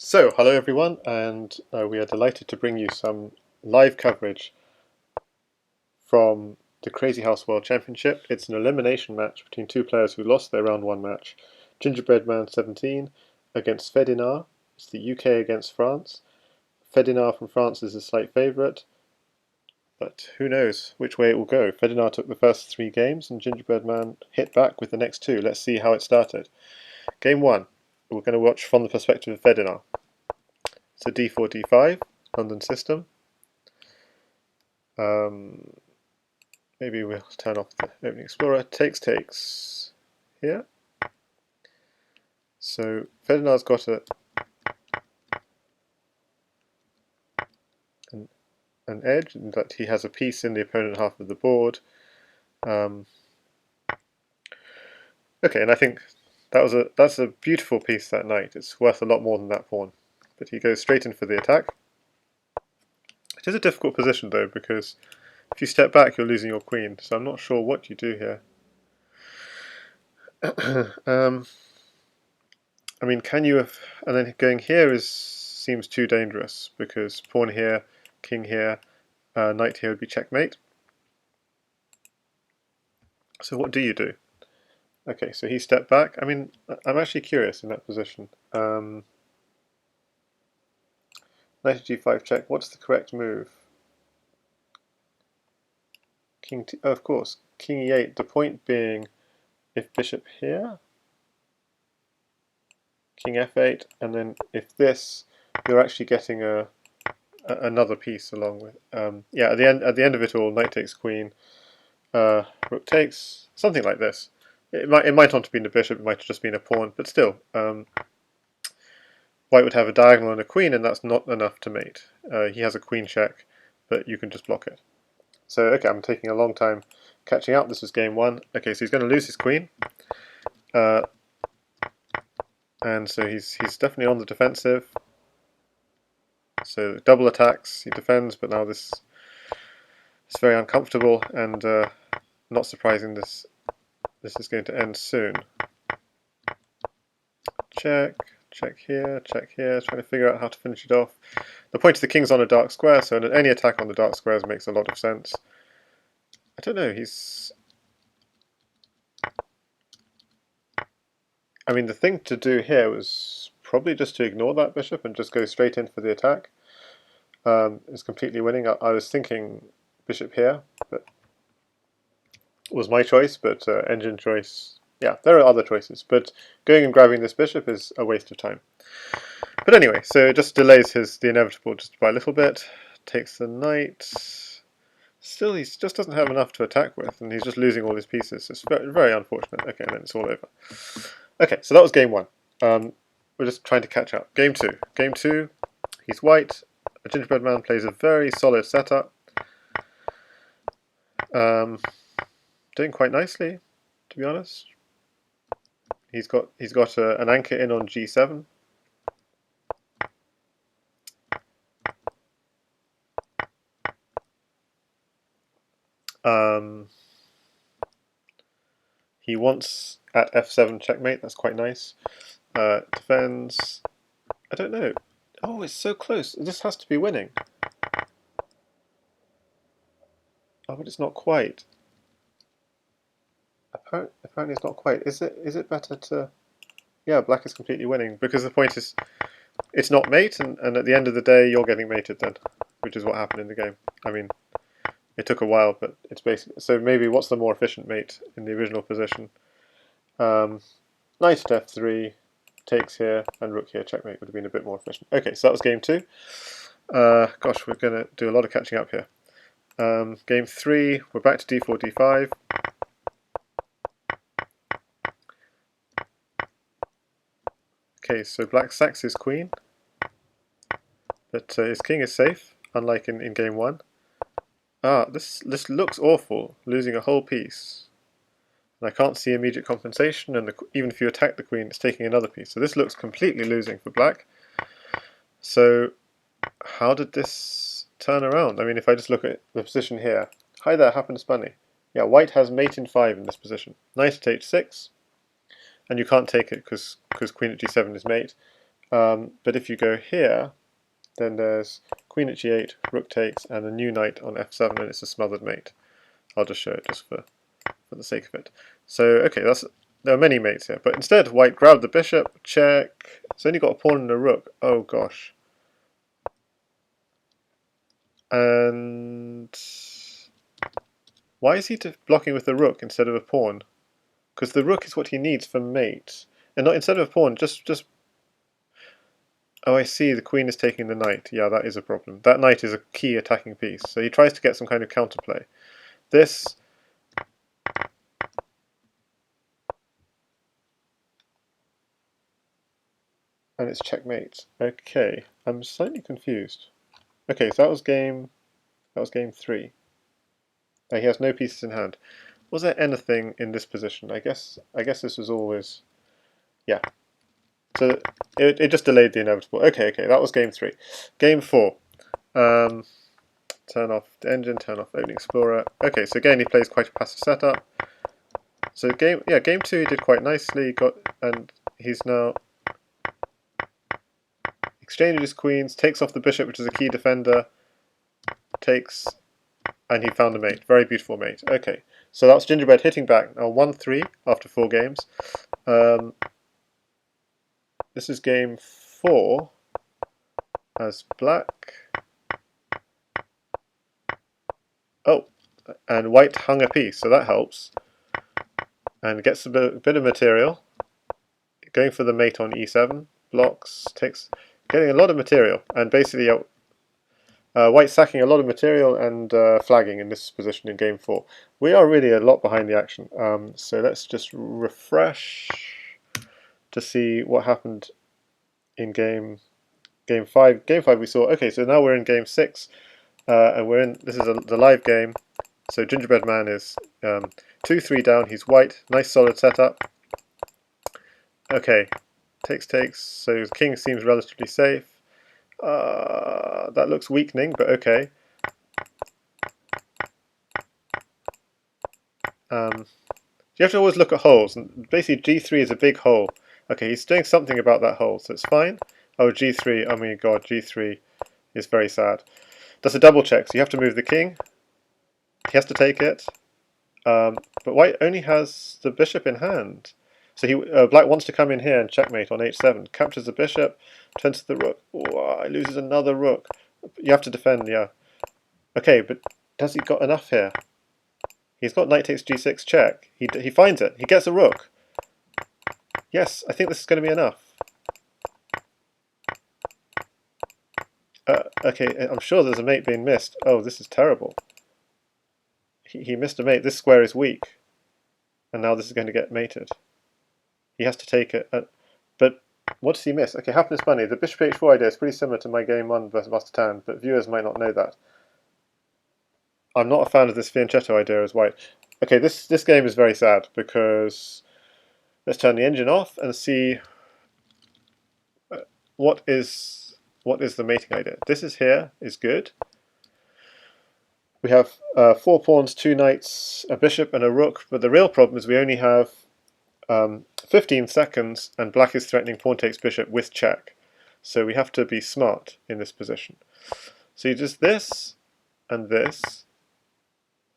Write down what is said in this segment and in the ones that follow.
So, hello everyone, and we are delighted to bring you some live coverage from the Crazyhouse World Championship. It's an elimination match between two players who lost their round one match. GingerbreadMan17 against Fedinar. It's the UK against France. Fedinar from France is a slight favourite, but who knows which way it will go. Fedinar took the first three games, and GingerbreadMan hit back with the next two. Let's see how it started. Game one, we're going to watch from the perspective of Fedinar. So d4, d5, London system. Maybe we'll turn off the Opening Explorer. Takes here. So Fedinar's got an edge in that he has a piece in the opponent half of the board. Okay, and I think that's a beautiful piece that knight. It's worth a lot more than that pawn. But he goes straight in for the attack. It is a difficult position though, because if you step back you're losing your queen, so I'm not sure what you do here. I mean, can you have... and then going here seems too dangerous, because pawn here, king here, knight here would be checkmate. So what do you do? Okay, so he stepped back. I mean, I'm actually curious in that position. Knight g5 check. What's the correct move? King t. Oh, of course, king e8. The point being, if bishop here, king f8, and then if this, you're actually getting another piece along with. Yeah, at the end of it all, knight takes queen, rook takes, something like this. It might not have been a bishop. It might have just been a pawn, but still. White would have a diagonal and a queen, and that's not enough to mate. He has a queen check, but you can just block it. So, okay, I'm taking a long time catching up. This was game one. Okay, so he's going to lose his queen. And so he's definitely on the defensive. So double attacks, he defends, but now this is very uncomfortable, and not surprising this is going to end soon. Check. Check here, trying to figure out how to finish it off. The point is the king's on a dark square, so any attack on the dark squares makes a lot of sense. I don't know, I mean, the thing to do here was probably just to ignore that bishop and just go straight in for the attack. It's completely winning. I was thinking bishop here, but was my choice, but engine choice... Yeah, there are other choices, but going and grabbing this bishop is a waste of time. But anyway, so it just delays the inevitable just by a little bit. Takes the knight. Still, he just doesn't have enough to attack with, and he's just losing all his pieces. It's very, very unfortunate. Okay, and then it's all over. Okay, so that was game one. We're just trying to catch up. Game two. Game two, he's white. A gingerbread man plays a very solid setup. Doing quite nicely, to be honest. He's got an anchor in on g7. He wants at f7 checkmate. That's quite nice. Defends. I don't know. Oh, it's so close. This has to be winning. Oh, but it's not quite. Apparently it's not quite. Is it better to... Yeah, black is completely winning, because the point is it's not mate, and at the end of the day you're getting mated then, which is what happened in the game. I mean, it took a while, but it's basically... So maybe what's the more efficient mate in the original position? Knight at f3, takes here, and rook here, checkmate would have been a bit more efficient. Okay, so that was game two. Gosh, we're going to do a lot of catching up here. Game three, we're back to d4, d5. Okay, so black sacks his queen, but his king is safe, unlike in game one. This looks awful, losing a whole piece. And I can't see immediate compensation, and even if you attack the queen, it's taking another piece. So this looks completely losing for black. So how did this turn around? I mean, if I just look at the position here. Hi there, happens bunny. Yeah, white has mate in 5 in this position. Knight at h6. And you can't take it because queen at g7 is mate. But if you go here, then there's queen at g8, rook takes, and a new knight on f7, and it's a smothered mate. I'll just show it just for the sake of it. So, okay, there are many mates here, but instead white grabbed the bishop, check. It's only got a pawn and a rook. Oh gosh. And why is he blocking with the rook instead of a pawn? Because the rook is what he needs for mate. And not instead of a pawn, just... Oh, I see, the queen is taking the knight. Yeah, that is a problem. That knight is a key attacking piece. So he tries to get some kind of counterplay. This... And it's checkmate. Okay, I'm slightly confused. Okay, so that was game 3. He has no pieces in hand. Was there anything in this position? I guess this was always... Yeah. So it just delayed the inevitable. Okay, that was game 3. Game 4. Turn off the engine, turn off Opening Explorer. Okay, so again he plays quite a passive setup. So game 2 he did quite nicely, and he's now exchanged his queens, takes off the bishop, which is a key defender, takes, and he found a mate. Very beautiful mate. Okay, so that's Gingerbread hitting back now 1-3 after 4 games. This is game 4 as black. Oh, and white hung a piece, so that helps. And gets a bit of material. Going for the mate on e7, blocks, takes, getting a lot of material, and basically white sacking a lot of material and flagging in this position in game 4. We are really a lot behind the action, so let's just refresh to see what happened in game 5. Game 5 we saw, okay, so now we're in game 6, and this is the live game. So Gingerbread Man is 2-3 down, he's white, nice solid setup. Okay, takes, so the king seems relatively safe. That looks weakening, but okay. You have to always look at holes, and basically g3 is a big hole. Okay, he's doing something about that hole, so it's fine. Oh, g3, oh my god, g3 is very sad. That's a double check, so you have to move the king. He has to take it. But white only has the bishop in hand. So black wants to come in here and checkmate on h7. Captures the bishop, turns to the rook. Oh, he loses another rook. You have to defend, yeah. Okay, but has he got enough here? He's got knight takes g6 check. He finds it. He gets a rook. Yes, I think this is going to be enough. Okay, I'm sure there's a mate being missed. Oh, this is terrible. He missed a mate. This square is weak. And now this is going to get mated. He has to take it. But what does he miss? Okay, happiness money. The bishop h4 idea is pretty similar to my game 1 versus Master Tan, but viewers might not know that. I'm not a fan of this fianchetto idea as white. Okay, this game is very sad because let's turn the engine off and see what is the mating idea. This is good. We have 4 pawns, 2 knights, a bishop and a rook, but the real problem is we only have 15 seconds and black is threatening pawn takes bishop with check. So we have to be smart in this position. So you just this and this.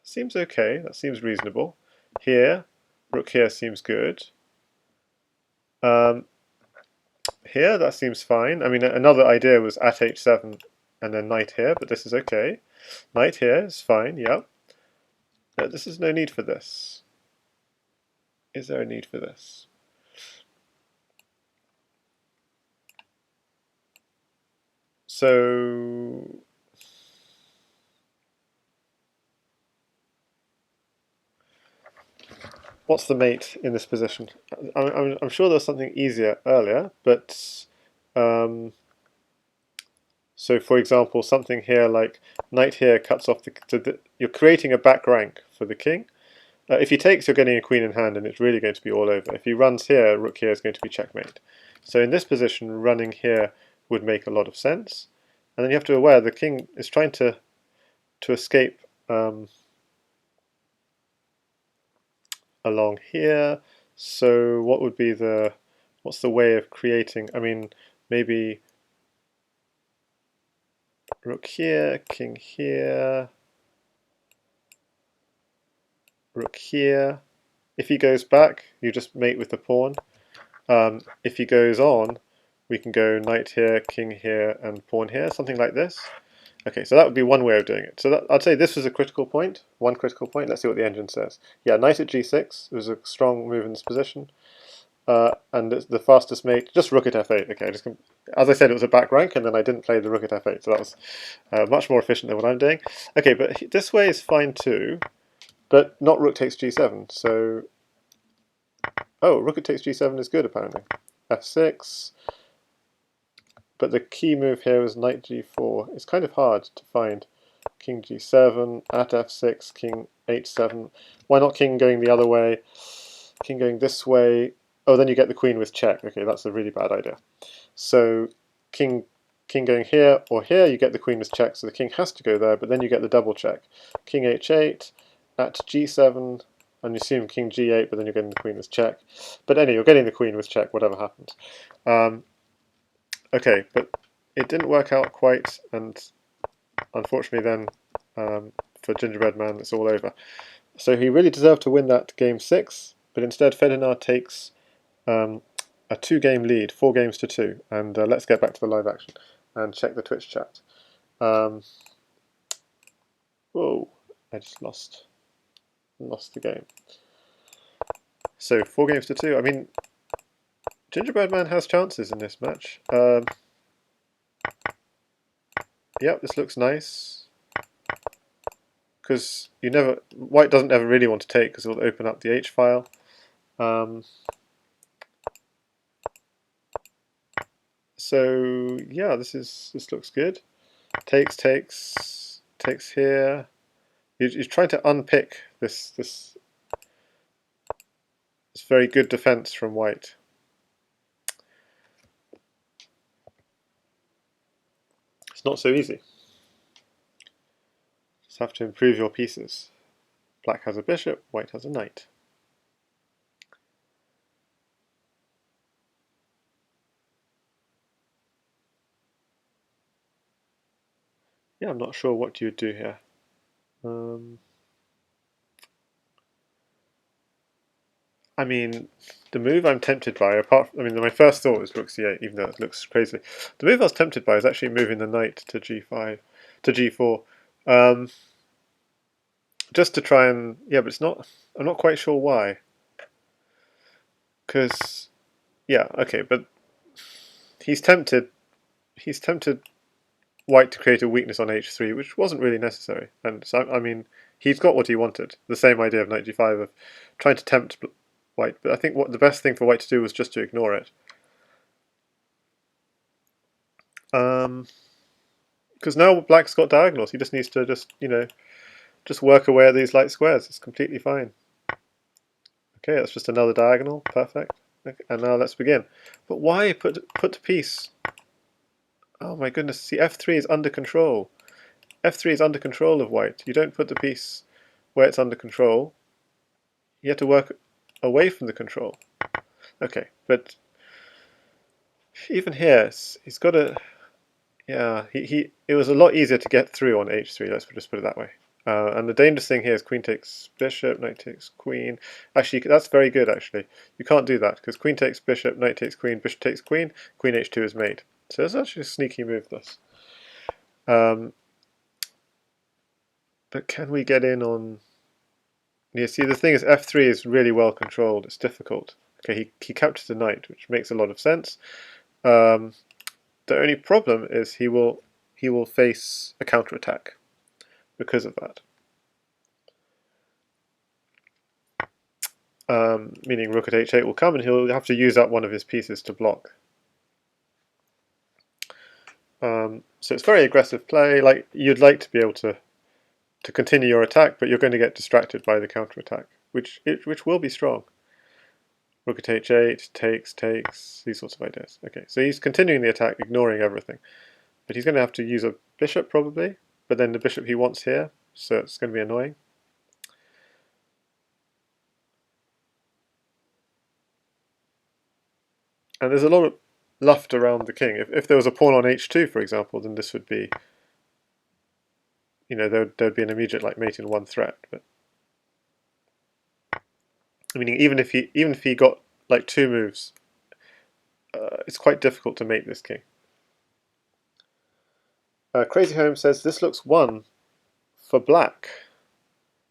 Seems okay, that seems reasonable. Here, rook here seems good. Here, that seems fine. I mean, another idea was at h7 and then knight here, but this is okay. Knight here is fine, yeah. This is no need for this. Is there a need for this? So what's the mate in this position? I'm sure there was something easier earlier, but so for example, something here like knight here cuts off you're creating a back rank for the king. If he takes, you're getting a queen in hand, and it's really going to be all over. If he runs here, rook here is going to be checkmate. So in this position, running here would make a lot of sense. And then you have to be aware the king is trying to escape along here. So what would be what's the way of creating? I mean, maybe rook here, king here, rook here. If he goes back, you just mate with the pawn. If he goes on, we can go knight here, king here, and pawn here, something like this. Okay, so that would be one way of doing it. So I'd say this was a critical point, one critical point. Let's see what the engine says. Yeah, knight at g6 was a strong move in this position. And it's the fastest mate, just rook at f8. Okay, as I said, it was a back rank, and then I didn't play the rook at f8, so that was much more efficient than what I'm doing. Okay, but this way is fine too, but not rook takes g7. So, oh, rook takes g7 is good apparently. f6. But the key move here is knight g4. It's kind of hard to find. King g7, at f6, king h7. Why not king going the other way? King going this way. Oh, then you get the queen with check. Okay, that's a really bad idea. So king going here or here, you get the queen with check, so the king has to go there, but then you get the double check. King h8, at g7, and you assume king g8, but then you're getting the queen with check. But anyway, you're getting the queen with check, whatever happens. Okay, but it didn't work out quite, and unfortunately then, for Gingerbread Man, it's all over. So he really deserved to win that game 6, but instead Fedinar takes a 2-game lead, 4 games to 2. And let's get back to the live action and check the Twitch chat. Whoa, I just lost the game. So 4 games to 2. I mean, Gingerbread Man has chances in this match. Yep, this looks nice. Because white doesn't ever really want to take because it'll open up the H file. So yeah, this looks good. Takes here. You're trying to unpick this very good defense from white. It's not so easy. Just have to improve your pieces. Black has a bishop, white has a knight. Yeah, I'm not sure what you would do here. I mean, the move I'm tempted by, my first thought was rook c8, even though it looks crazy. The move I was tempted by is actually moving the knight to g5, to g4, just to try and but it's not. I'm not quite sure why. Because okay, but he's tempted white to create a weakness on h3, which wasn't really necessary. And so I mean, he's got what he wanted. The same idea of knight g5 of trying to tempt white, but I think the best thing for white to do was just to ignore it. Because now black's got diagonals, he just needs to just work away at these light squares. It's completely fine. Okay, that's just another diagonal, perfect. Okay, and now let's begin. But why put the piece? Oh my goodness, see, f3 is under control. f3 is under control of white. You don't put the piece where it's under control. You have to work away from the control. Okay, but even here, he's got a... Yeah, it was a lot easier to get through on h3, let's just put it that way. And the dangerous thing here is queen takes bishop, knight takes queen. Actually, that's very good, actually. You can't do that, because queen takes bishop, knight takes queen, bishop takes queen, queen h2 is made. So it's actually a sneaky move, this. But can we get in on... Yeah, see, the thing is, f3 is really well controlled. It's difficult. Okay, he captures the knight, which makes a lot of sense. The only problem is he will face a counterattack because of that. Meaning rook at h8 will come and he'll have to use up one of his pieces to block. So it's very aggressive play. Like, you'd like to be able to continue your attack, but you're going to get distracted by the counterattack, which will be strong. Rook at h8, takes, these sorts of ideas. Okay, so he's continuing the attack, ignoring everything. But he's going to have to use a bishop probably, but then the bishop he wants here, so it's going to be annoying. And there's a lot of luffed around the king. If there was a pawn on h2, for example, then this would be, you know, there'd be an immediate like mate in one threat. But meaning even if he got like two moves, it's quite difficult to mate this king. Crazyhouse says this looks won for black,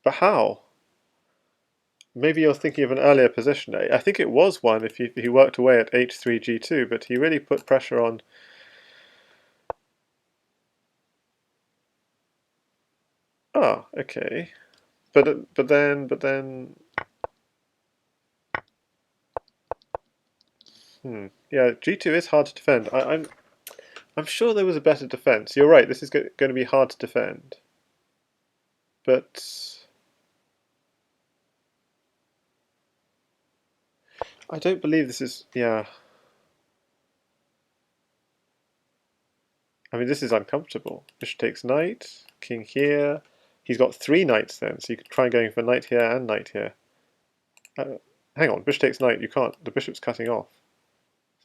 but how? Maybe you're thinking of an earlier position. I think it was one if he worked away at h3 g2, but he really put pressure on. Ah, okay, but then. Yeah, g2 is hard to defend. I'm sure there was a better defense. You're right. This is going to be hard to defend, but I don't believe this is. Yeah. I mean, this is uncomfortable. Bishop takes knight, king here. He's got three knights then, so you could try going for knight here and knight here. Hang on, bishop takes knight. You can't. The bishop's cutting off.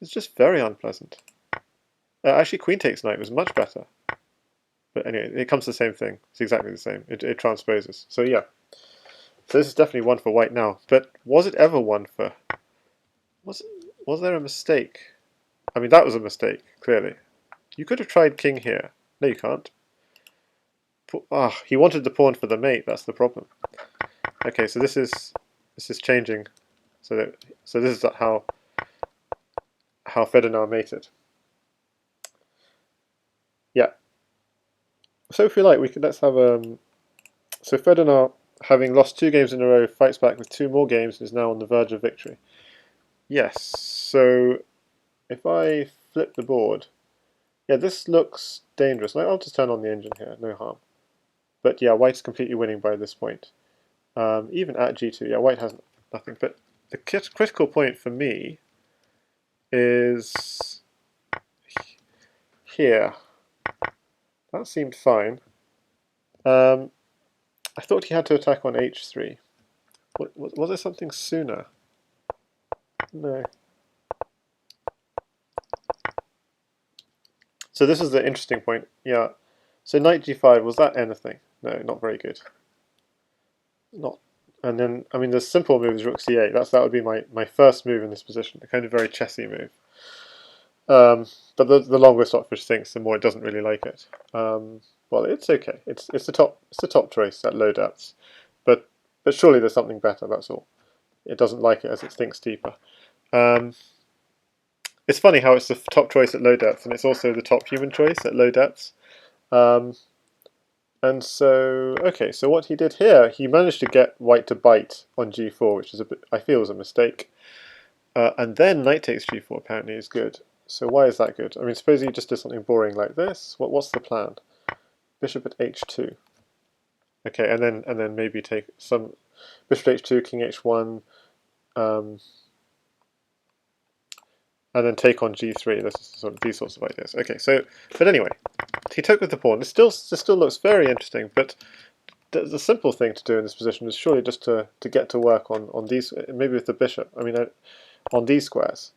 It's just very unpleasant. Actually, queen takes knight was much better. But anyway, it comes to the same thing. It's exactly the same. It transposes. So yeah. So this is definitely one for white now. But was it ever one for... Was there a mistake? I mean, that was a mistake, clearly. You could have tried king here. No, you can't. He wanted the pawn for the mate. That's the problem. Okay, so this is changing. So this is how fedinar mated. Yeah. So if we like, let's have so fedinar, having lost 2 games in a row, fights back with 2 more games and is now on the verge of victory. Yes. So if I flip the board, yeah, this looks dangerous. I'll just turn on the engine here. No harm. But yeah, white's completely winning by this point. Even at g2, yeah, white has nothing. But the critical point for me is here. That seemed fine. I thought he had to attack on h3. Was there something sooner? No. So this is the interesting point. Yeah. So knight g5, was that anything? No, not very good. Not. And then, I mean, the simple move is rook c8. That would be my first move in this position. A kind of very chessy move. But the longer Stockfish thinks, the more it doesn't really like it. Well, it's okay. It's the top choice at low depths, but surely there's something better. That's all. It doesn't like it as it thinks deeper. It's funny how it's the top choice at low depths, and it's also the top human choice at low depths. And so, okay, so what he did here, he managed to get white to bite on g4, which is I feel was a mistake. And then knight takes g4 apparently is good. So why is that good? I mean, suppose he just did something boring like this. What's the plan? Bishop at h2. Okay, and then maybe take some bishop at h2, king h1, and then take on g3. This is sort of these sorts of ideas. Okay, so but anyway, he took with the pawn. This still looks very interesting, but the simple thing to do in this position is surely just to get to work on these, maybe with the bishop. I mean, on these squares.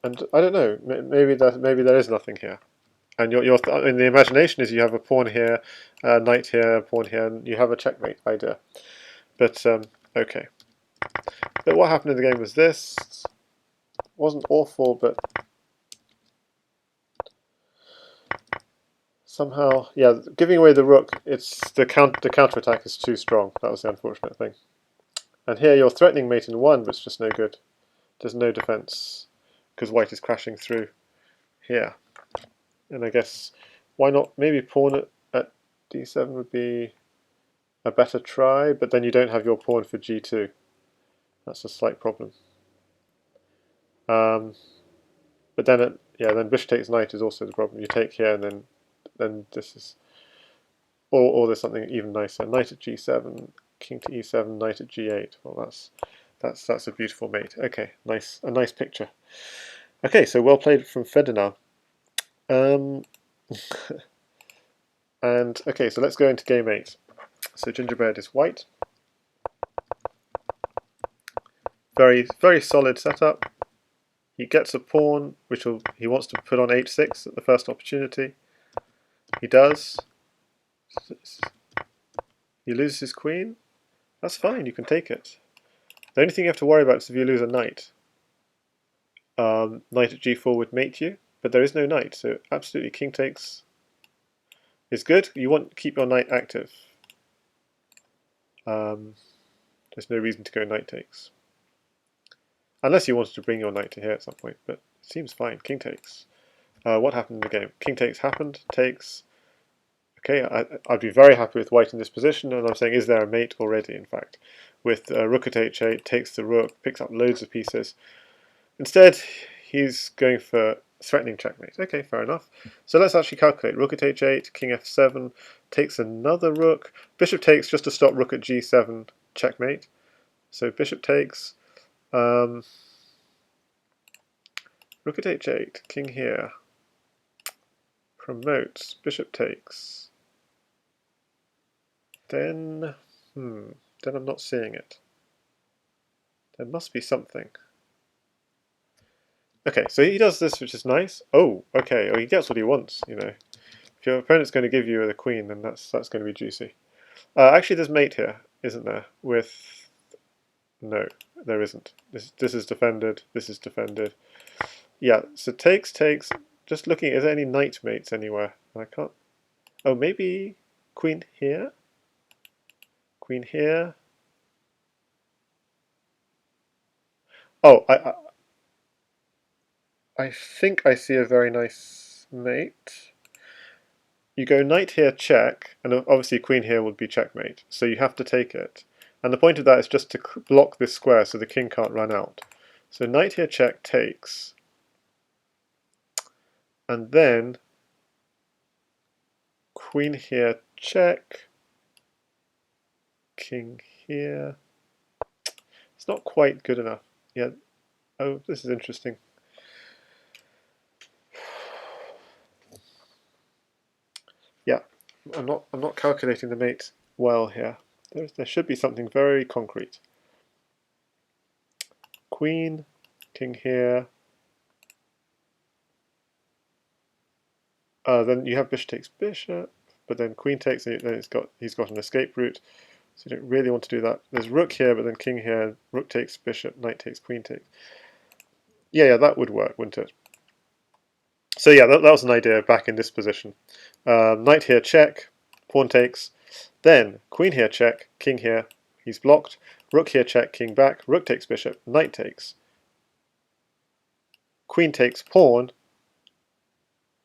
And I don't know. Maybe there is nothing here. And in the imagination is you have a pawn here, knight here, a pawn here, and you have a checkmate idea. But okay. But what happened in the game was this. Wasn't awful, but somehow, yeah, giving away the rook. It's the counterattack is too strong. That was the unfortunate thing. And here you're threatening mate in 1, but it's just no good. There's no defense because white is crashing through here. And I guess, why not maybe pawn at d7 would be a better try, but then you don't have your pawn for g2. That's a slight problem. But then, then bishop takes knight is also the problem. You take here, and then this is, or there's something even nicer. Knight at g7, king to e7, knight at g8. Well, that's a beautiful mate. Okay, a nice picture. Okay, so well played from fedinar. And okay, so let's go into game 8. So gingerbread is white. very solid setup. He gets a pawn, which he wants to put on h6 at the first opportunity. He does. He loses his queen. That's fine, you can take it. The only thing you have to worry about is if you lose a knight. Knight at g4 would mate you, but there is no knight, so absolutely king takes is good. You want to keep your knight active. There's no reason to go knight takes. Unless you wanted to bring your knight to here at some point, but it seems fine. King takes. What happened in the game? King takes happened, takes. Okay, I'd be very happy with white in this position, and I'm saying, is there a mate already, in fact? With rook at h8, takes the rook, picks up loads of pieces. Instead, he's going for threatening checkmate. Okay, fair enough. So let's actually calculate. Rook at h8, king f7, takes another rook. Bishop takes just to stop rook at g7, checkmate. So bishop takes. Rook at h8, king here. Promotes, bishop takes. Then I'm not seeing it. There must be something. Okay, so he does this, which is nice. Oh, okay, well, he gets what he wants, you know. If your opponent's going to give you the queen, then that's going to be juicy. Actually, there's mate here, isn't there? With... No, there isn't. This is defended, this is defended. Yeah, so takes. Just looking, is there any knight mates anywhere? I can't... Oh, maybe queen here? Queen here? Oh, I think I see a very nice mate. You go knight here, check, and obviously queen here would be checkmate, so you have to take it. And the point of that is just to block this square so the king can't run out. So knight here, check, takes. And then queen here, check. King here. It's not quite good enough. Yeah. Oh, this is interesting. Yeah, I'm not calculating the mate well here. There should be something very concrete. Queen, king here. Then you have bishop takes bishop, but then queen takes, then he's got an escape route. So you don't really want to do that. There's rook here, but then king here, rook takes bishop, knight takes, queen takes. Yeah, that would work, wouldn't it? So yeah, that was an idea back in this position. Knight here, check, pawn takes, then queen here, check, king here, he's blocked, rook here, check, king back, rook takes bishop, knight takes, queen takes pawn,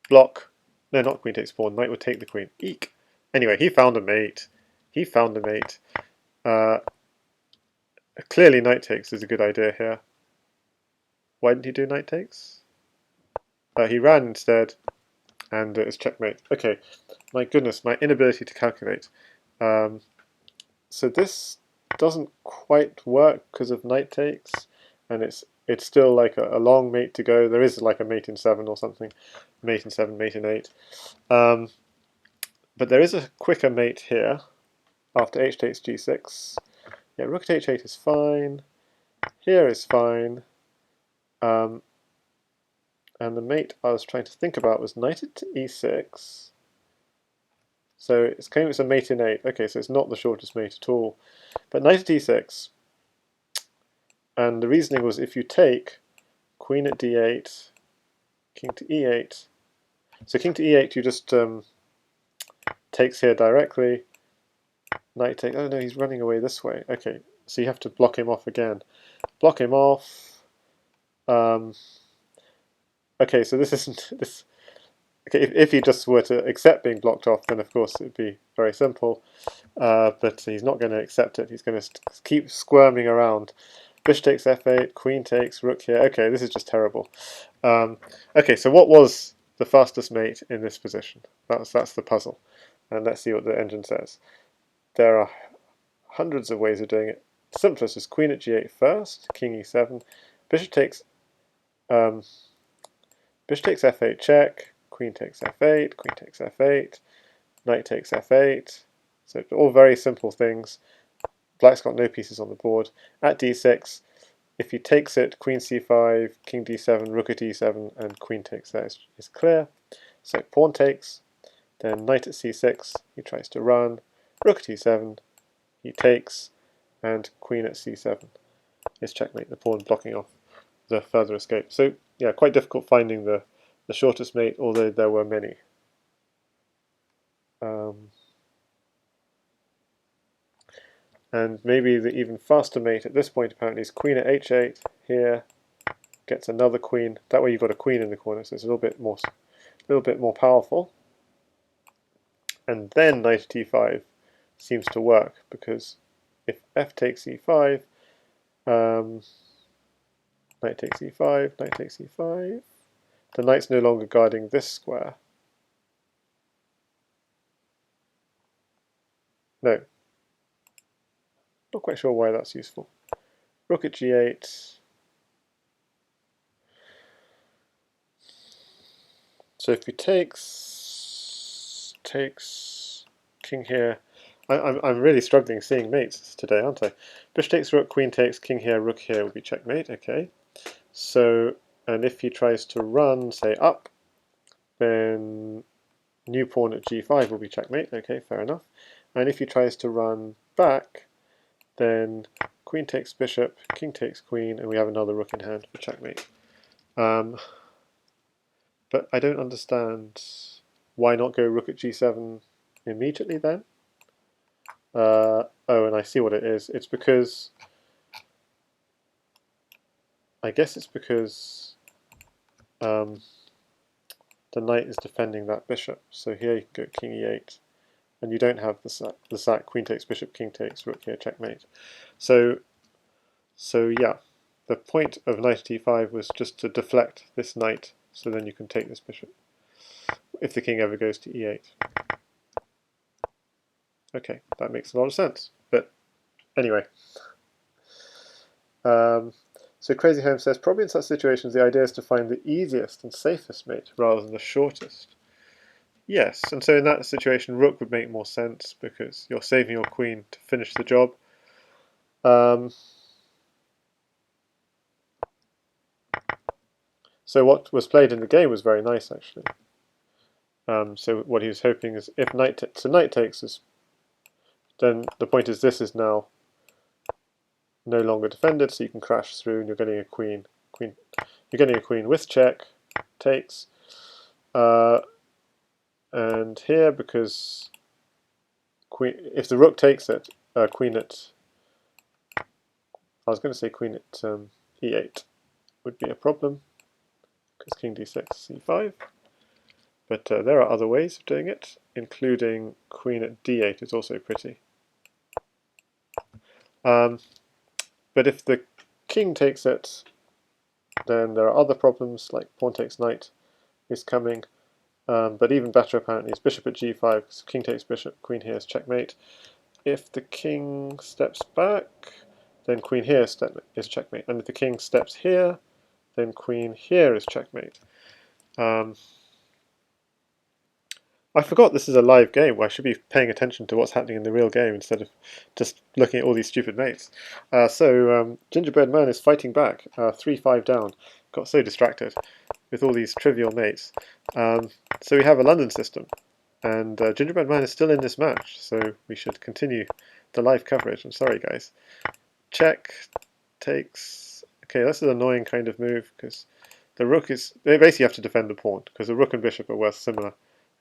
block, no, not queen takes pawn, knight would take the queen, eek. Anyway, he found a mate, Clearly knight takes is a good idea here. Why didn't he do knight takes? He ran instead, and it's checkmate. Okay, my goodness, my inability to calculate. So this doesn't quite work because of knight takes, and it's still like a long mate to go. There is like a mate in 7 or something, mate in 7, mate in 8. But there is a quicker mate here after h takes g6. Yeah, rook at h8 is fine. Here is fine. And the mate I was trying to think about was knight at e6. So it's claiming it's a mate in 8. Okay, so it's not the shortest mate at all. But knight at e6. And the reasoning was if you take queen at d8, king to e8. So king to e8 you just takes here directly. Knight takes... Oh no, he's running away this way. Okay, so you have to block him off again. Block him off. Okay, so this isn't this. Okay, if he just were to accept being blocked off, then of course it would be very simple. But he's not going to accept it. He's going to keep squirming around. Bishop takes f8, queen takes, rook here. Okay, this is just terrible. Okay, so what was the fastest mate in this position? That's the puzzle. And let's see what the engine says. There are hundreds of ways of doing it. The simplest is queen at g8 first, king e7, bishop takes f8 check, queen takes f8, queen takes f8, knight takes f8. So all very simple things. Black's got no pieces on the board. At d6, if he takes it, queen c5, king d7, rook at e7, and queen takes there is clear. So pawn takes, then knight at c6, he tries to run, rook at e7, he takes, and queen at c7 is checkmate, the pawn blocking off the further escape. So yeah, quite difficult finding the shortest mate, although there were many. And maybe the even faster mate at this point apparently is queen at h8 here, gets another queen. That way you've got a queen in the corner, so it's a little bit more powerful. And then knight at e5 seems to work, because if f takes e5, knight takes e5, knight takes e5, the knight's no longer guarding this square. No. Not quite sure why that's useful. Rook at g8. So if he takes king here, I'm really struggling seeing mates today, aren't I? Bishop takes rook, queen takes, king here, rook here would be checkmate. Okay. So, and if he tries to run, say up, then new pawn at g5 will be checkmate. Okay, fair enough. And if he tries to run back, then queen takes bishop, king takes queen, and we have another rook in hand for checkmate. But I don't understand why not go rook at g7 immediately then. Oh, and I see what it is. It's because, I guess it's because the knight is defending that bishop. So here you can go king e8, and you don't have the sack queen takes bishop, king takes rook here, checkmate. So yeah, the point of knight at e5 was just to deflect this knight, so then you can take this bishop if the king ever goes to e8. Okay, that makes a lot of sense. But anyway, so Crazyhouse says, probably in such situations the idea is to find the easiest and safest mate rather than the shortest. Yes, and so in that situation rook would make more sense because you're saving your queen to finish the job. So what was played in the game was very nice actually. So what he was hoping is if knight takes us, then the point is this is now no longer defended, so you can crash through and you're getting a queen. You're getting a queen with check, takes, and here because queen, if the rook takes it, queen at, I was going to say queen at e8 would be a problem because king d6, c5. But there are other ways of doing it, including queen at d8 is also pretty. But if the king takes it, then there are other problems, like pawn takes knight is coming. But even better apparently is bishop at g5, because king takes bishop, queen here is checkmate. If the king steps back, then queen here is checkmate. And if the king steps here, then queen here is checkmate. I forgot this is a live game where I should be paying attention to what's happening in the real game instead of just looking at all these stupid mates. So Gingerbread Man is fighting back, 3-5 down. Got so distracted with all these trivial mates. So we have a London system, and Gingerbread Man is still in this match, so we should continue the live coverage. I'm sorry guys. Check, takes... Okay, that's an annoying kind of move, because the rook is... They basically have to defend the pawn, because the rook and bishop are worth similar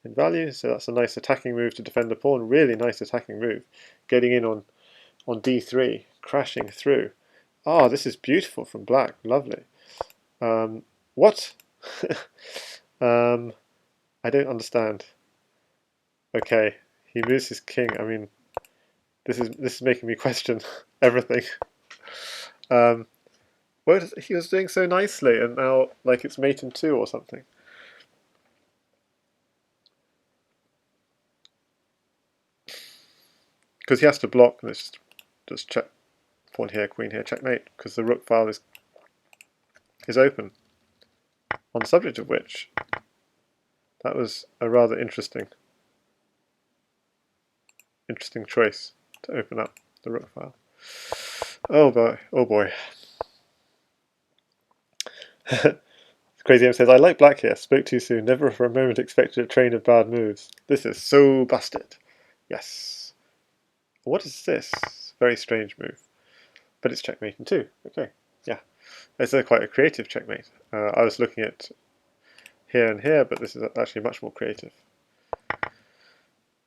in value, so that's a nice attacking move to defend the pawn. Really nice attacking move. Getting in on d3, crashing through. Ah, this is beautiful from black. Lovely. What? I don't understand. Okay, he moves his king. I mean, this is making me question everything. He was doing so nicely, and now like it's mate in 2 or something. Because he has to block, and it's just check, pawn here, queen here, checkmate, because the rook file is open. On the subject of which, that was a rather interesting choice to open up the rook file. Oh boy, oh boy. Crazy M says, I like black here. Spoke too soon. Never for a moment expected a train of bad moves. This is so busted. Yes. What is this? Very strange move. But it's checkmating too. Okay. Yeah. It's quite a creative checkmate. I was looking at here and here, but this is actually much more creative.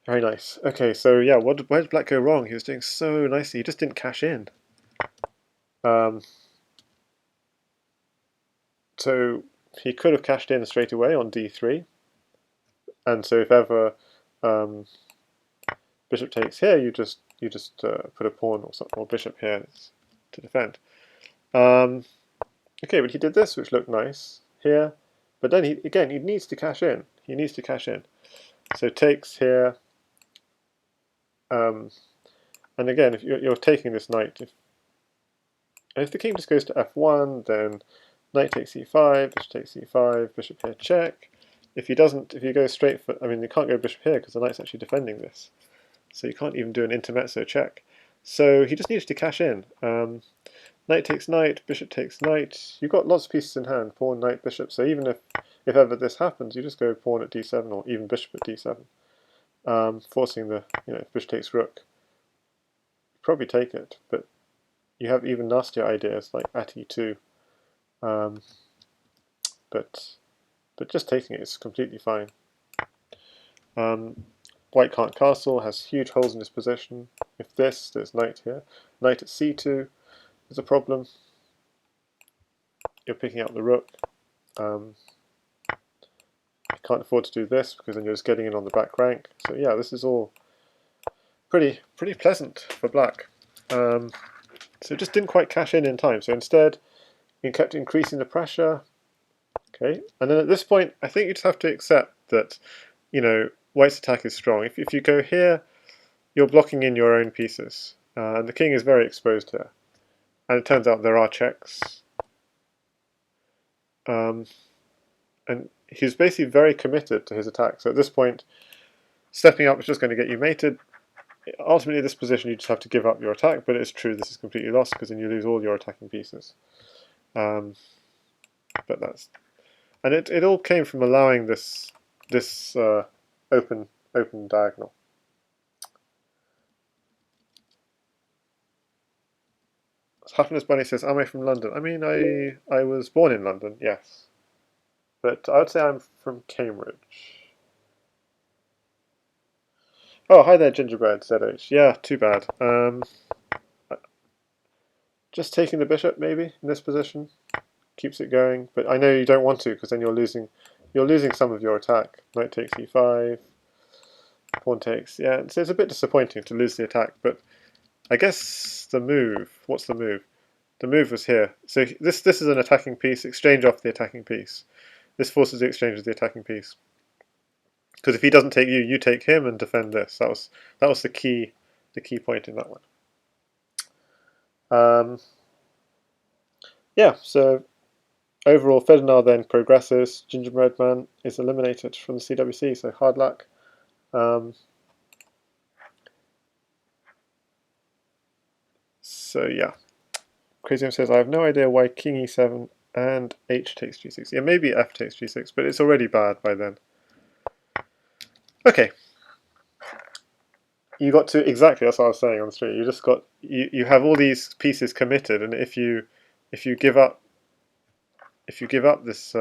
Very nice. Okay, so yeah, where did black go wrong? He was doing so nicely. He just didn't cash in. So he could have cashed in straight away on d3. And so if ever bishop takes here, you just put a pawn or bishop here to defend. Okay, but he did this, which looked nice here. But then he needs to cash in. He needs to cash in. So takes here. And again, if you're taking this knight, if the king just goes to f1, then knight takes e5, bishop takes e5, bishop here check. If you go straight for, I mean, you can't go bishop here because the knight's actually defending this. So you can't even do an intermezzo check. So he just needs to cash in. Knight takes knight, bishop takes knight. You've got lots of pieces in hand, pawn, knight, bishop. So even if ever this happens, you just go pawn at d7 or even bishop at d7, forcing the, if bishop takes rook. You probably take it, but you have even nastier ideas like at e2. But just taking it is completely fine. White can't castle, has huge holes in his position. If there's knight here. Knight at c2 is a problem. You're picking up the rook. You can't afford to do this because then you're just getting in on the back rank. So yeah, this is all pretty pleasant for black. So it just didn't quite cash in time. So instead, you kept increasing the pressure. Okay, and then at this point, I think you just have to accept that, white's attack is strong. If you go here, you're blocking in your own pieces, and the king is very exposed here. And it turns out there are checks. And he's basically very committed to his attack. So at this point, stepping up is just going to get you mated. Ultimately, this position, you just have to give up your attack, but it's true this is completely lost because then you lose all your attacking pieces. But that's... And it all came from allowing this open diagonal. Happiness Bunny says, am I from London? I mean, I was born in London, yes. But I would say I'm from Cambridge. Oh, hi there, Gingerbread ZH. Yeah, too bad. Just taking the bishop, maybe, in this position. Keeps it going. But I know you don't want to, because then you're losing some of your attack. Knight takes e5. Pawn takes... Yeah, so it's a bit disappointing to lose the attack, but I guess the move... What's the move? The move was here. So this is an attacking piece. Exchange off the attacking piece. This forces the exchange of the attacking piece. Because if he doesn't take you, you take him and defend this. That was the key point in that one. Yeah. So overall, Fedinar then progresses. Gingerbread Man is eliminated from the CWC. So hard luck. So yeah. Crazyhouse says, I have no idea why King e7 and h takes g6. Yeah, maybe f takes g6, but it's already bad by then. Okay. You got to exactly, that's what I was saying on the street. You just got you have all these pieces committed, and if you give up this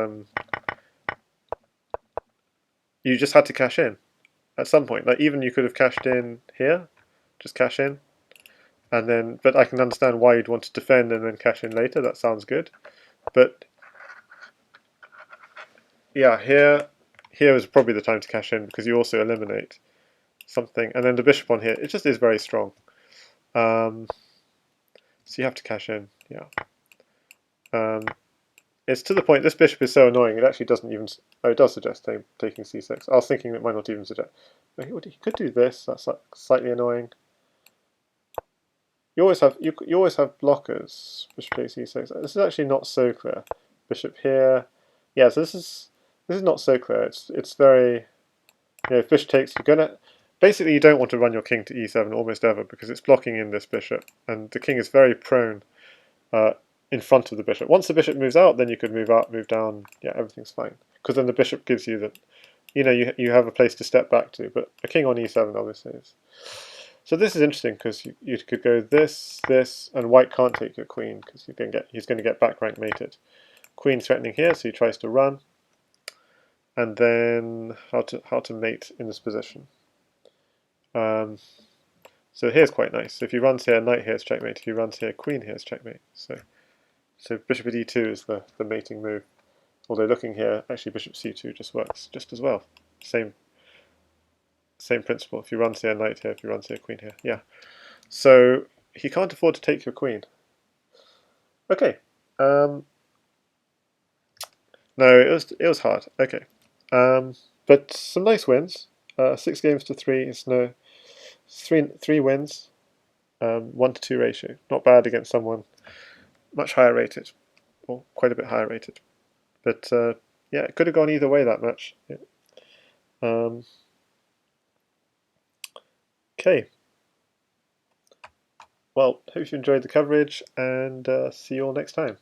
you just had to cash in at some point. Like even you could have cashed in here, just cash in. And then, but I can understand why you'd want to defend and then cash in later. That sounds good. But yeah, here is probably the time to cash in because you also eliminate something. And then the bishop on here, it just is very strong. So you have to cash in, yeah. It's to the point, this bishop is so annoying, it actually doesn't even... Oh, it does suggest taking c6. I was thinking it might not even suggest... He could do this, that's like slightly annoying. You always have blockers. Bishop takes e6. This is actually not so clear. Bishop here. Yeah, so this is not so clear. It's very... if bishop takes, you're gonna... Basically, you don't want to run your king to e7 almost ever because it's blocking in this bishop, and the king is very prone in front of the bishop. Once the bishop moves out, then you could move up, move down. Yeah, everything's fine. Because then the bishop gives you the, you have a place to step back to. But a king on e7 obviously is. So this is interesting because you could go this, this, and white can't take your queen because he's going to get back rank mated. Queen threatening here, so he tries to run. And then how to mate in this position. So here's quite nice. So if he runs here, knight here is checkmate. If he runs here, queen here is checkmate. So bishop at e2 is the mating move. Although looking here, actually bishop c2 just works just as well. Same principle. If you run here, knight here. If you run here, queen here. Yeah. So he can't afford to take your queen. Okay. No, it was hard. Okay. But some nice wins. 6 games to 3 is no three wins. 1 to 2 ratio. Not bad against someone much higher rated, or quite a bit higher rated. But yeah, it could have gone either way that much. Yeah. Okay. Well, hope you enjoyed the coverage, and see you all next time.